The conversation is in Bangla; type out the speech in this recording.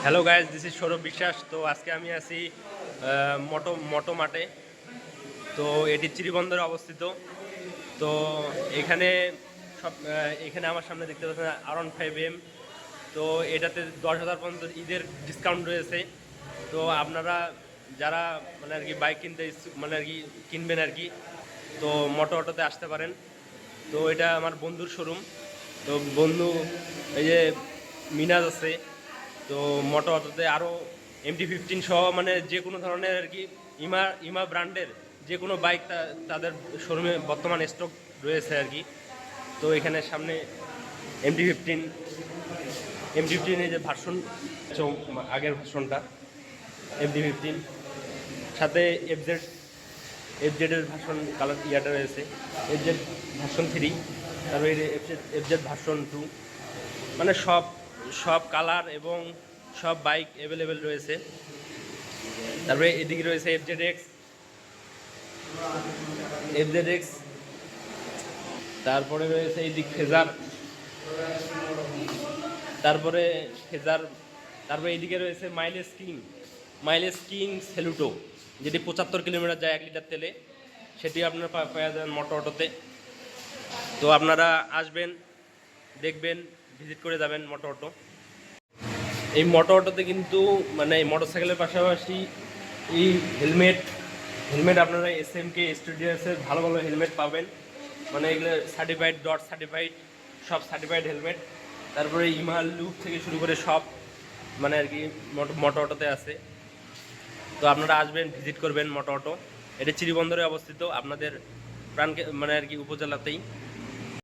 Hello guys, this is Sourav বিশ্বাস। তো আজকে আমি আছি মোটো মাঠে। তো এটি চিরিবন্দরে অবস্থিত। তো এখানে এখানে আমার সামনে দেখতে পাচ্ছেন R15M। তো এটাতে 10,000 পর্যন্ত ঈদের ডিসকাউন্ট রয়েছে। তো আপনারা যারা মানে আর কি বাইক কিনতে মানে আর কি কিনবেন আর কি, তো মোটো অটোতে আসতে পারেন। তো এটা আমার বন্ধুর শোরুম। তো বন্ধু এই যে মিনাজ আছে। তো মোটো অটোতে আরও MT-15 সহ মানে যে কোনো ধরনের আর কি ইমা ইমা ব্র্যান্ডের যে কোনো বাইক তাদের শোরুমে বর্তমান স্টক রয়েছে আর কি। তো এখানে সামনে MT-15 এর যে ভার্সন, আগের ভার্সনটা MT-15, সাথে এফজেডের ভার্সন কালার ইয়াটা রয়েছে, এফজেড ভার্সন 3, তারপরে এফজেড ভার্সন 2, মানে সব সব কালার এবং সব বাইক অ্যাভেলেবেল রয়েছে। তারপরে এদিকে রয়েছে এফজেড এক্স, তারপরে রয়েছে এইদিক তারপরে ফেজার তারপরে এইদিকে রয়েছে মাইলেজ কিং সেলুটো, যেটি 75 কিলোমিটার যায় 1 লিটার তেলে। সেটি আপনারা পাওয়া যাবেন মোটো অটোতে। তো আপনারা আসবেন, দেখবেন, ভিজিট করে যাবেন মোটো অটো। এই মোটো অটোতে কিন্তু মানে মোটরসাইকেলের পাশাপাশি এই হেলমেট আপনারা SMK স্টুডিওসের ভালো ভালো হেলমেট পাবেন। মানে এগুলো সার্টিফাইড সব সার্টিফাইড হেলমেট। তারপরে ইমাল লুক থেকে শুরু করে সব মানে আর কি মোটো অটোতে আছে। তো আপনারা আসবেন, ভিজিট করবেন মোটো অটো। এটা চিরিবন্দরে অবস্থিত, আপনাদের প্রাণ মানে আর কি উপজেলাতেই।